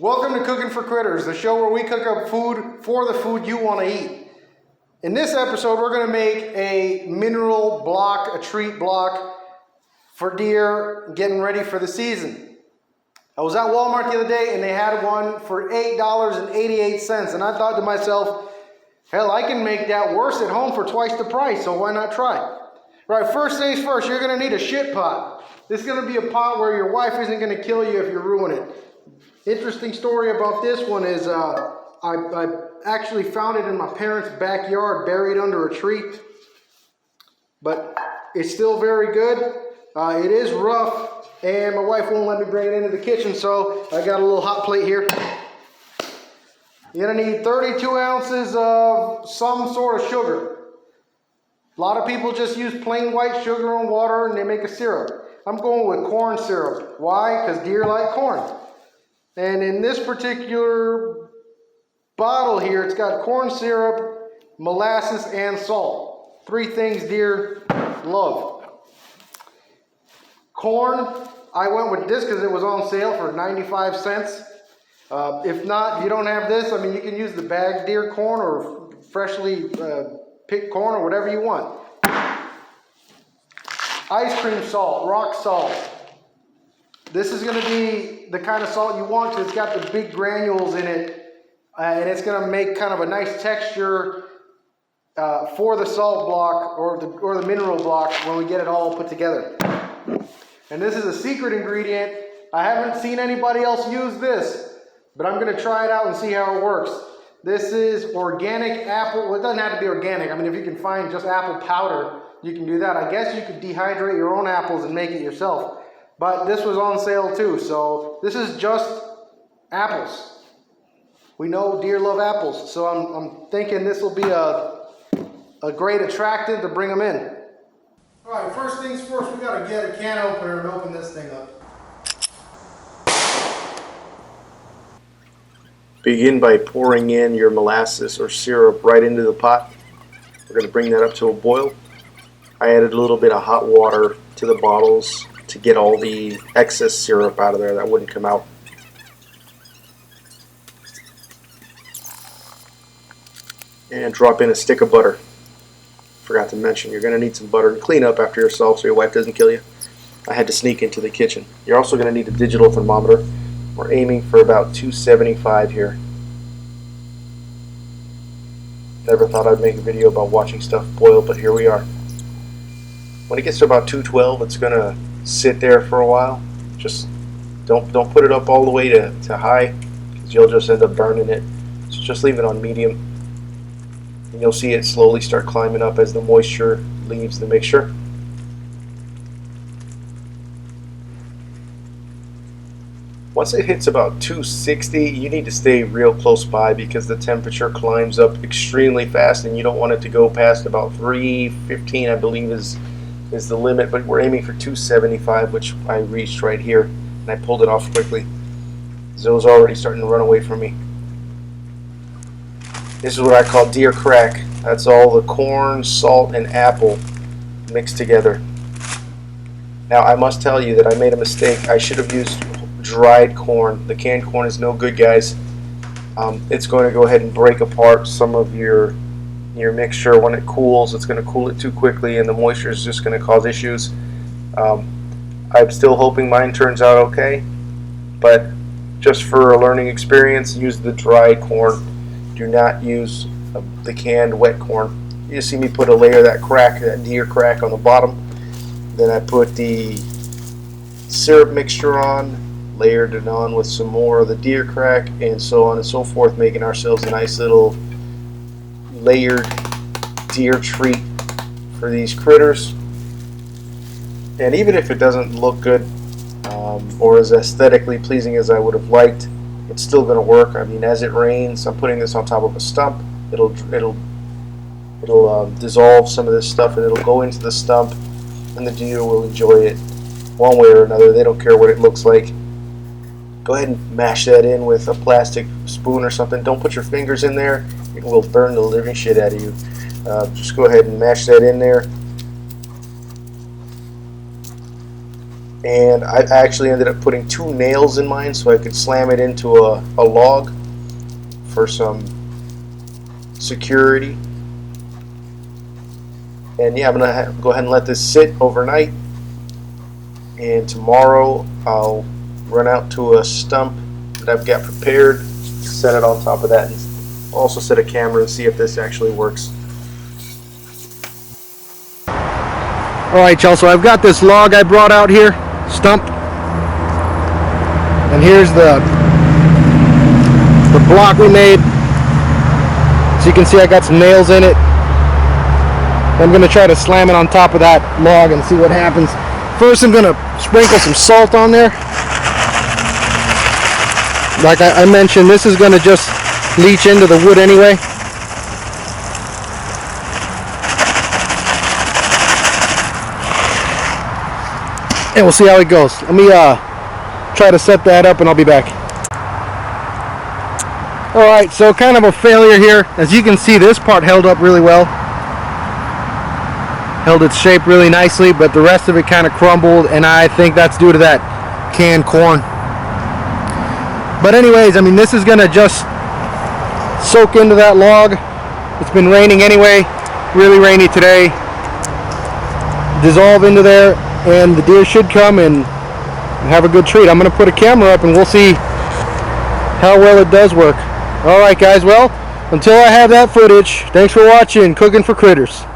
Welcome to Cooking for Critters, the show where we cook up food for the food you want to eat. In this episode, we're going to make a mineral block, a treat block for deer getting ready for the season. I was at Walmart the other day and they had one for $8.88, and I thought to myself, hell, I can make that worse at home for twice the price, so why not try? Right, first things first, you're going to need a shit pot. This is going to be a pot where your wife isn't going to kill you if you ruin it. Interesting story about this one is I actually found it in my parents' backyard, buried under a tree. But it's still very good. It is rough, and my wife won't let me bring it into the kitchen, so I got a little hot plate here. You're going to need 32 ounces of some sort of sugar. A lot of people just use plain white sugar and water, and they make a syrup. I'm going with corn syrup. Why? Because deer like corn. And in this particular bottle here, it's got corn syrup, molasses, and salt. Three things deer love. Corn, I went with this because it was on sale for 95 cents. If not, if you don't have this, I mean, you can use the bagged deer corn or freshly picked corn or whatever you want. Ice cream salt, rock salt. This is going to be the kind of salt you want because it's got the big granules in it, and it's going to make kind of a nice texture for the salt block or the mineral block when we get it all put together. And this is a secret ingredient. I haven't seen anybody else use this, but I'm going to try it out and see how it works. This is organic apple. Well, it doesn't have to be organic. I mean, if you can find just apple powder, you can do that. I guess you could dehydrate your own apples and make it yourself. But this was on sale too, so this is just apples. We know deer love apples, so I'm thinking this will be a great attractant to bring them in. All right, first things first, we got to get a can opener and open this thing up. Begin by pouring in your molasses or syrup right into the pot. We're going to bring that up to a boil. I added a little bit of hot water to the bottles to get all the excess syrup out of there that wouldn't come out. And drop in a stick of butter. Forgot to mention, you're going to need some butter to clean up after yourself so your wife doesn't kill you. I had to sneak into the kitchen. You're also going to need a digital thermometer. We're aiming for about 275 here. Never thought I'd make a video about watching stuff boil, but here we are. When it gets to about 212, it's going to sit there for a while. Just don't put it up all the way to high, because you'll just end up burning it. So just leave it on medium, and you'll see it slowly start climbing up as the moisture leaves the mixture. Once it hits about 260, you need to stay real close by because the temperature climbs up extremely fast, and you don't want it to go past about 315, I believe is the limit, but we're aiming for 275, which I reached right here, and I pulled it off quickly. So it was already starting to run away from me. This is what I call deer crack. That's all the corn, salt, and apple mixed together. Now I must tell you that I made a mistake. I should have used dried corn. The canned corn is no good, guys. It's going to go ahead and break apart some of your mixture. When it cools, it's going to cool it too quickly, and the moisture is just going to cause issues. I'm still hoping mine turns out okay, but just for a learning experience, use the dried corn. Do not use the canned wet corn. You see me put a layer of that deer crack on the bottom. Then I put the syrup mixture on, layered it on with some more of the deer crack, and so on and so forth, making ourselves a nice little layered deer treat for these critters. And even if it doesn't look good or as aesthetically pleasing as I would have liked, it's still going to work. I mean, as it rains, I'm putting this on top of a stump. It'll dissolve some of this stuff, and it'll go into the stump, and the deer will enjoy it one way or another. They don't care what it looks like. Go ahead and mash that in with a plastic spoon or something. Don't put your fingers in there. It will burn the living shit out of you. Just go ahead and mash that in there. and I actually ended up putting 2 nails in mine so I could slam it into a log for some security. And yeah, I'm gonna go ahead and let this sit overnight, and tomorrow I'll run out to a stump that I've got prepared, set it on top of that, and also set a camera and see if this actually works. Alright, y'all, so I've got this log I brought out here, stump, and here's the block we made. So you can see I got some nails in it. I'm going to try to slam it on top of that log and see what happens. First, I'm going to sprinkle some salt on there. Like I mentioned, this is going to just leach into the wood anyway. And we'll see how it goes. Let me try to set that up and I'll be back. Alright, so kind of a failure here. As you can see, this part held up really well. Held its shape really nicely, but the rest of it kind of crumbled, and I think that's due to that canned corn. But anyways, I mean, this is gonna just soak into that log. It's been raining anyway, really rainy today. Dissolve into there, and the deer should come and have a good treat. I'm gonna put a camera up and we'll see how well it does work. Alright guys, well, until I have that footage, thanks for watching Cooking for Critters.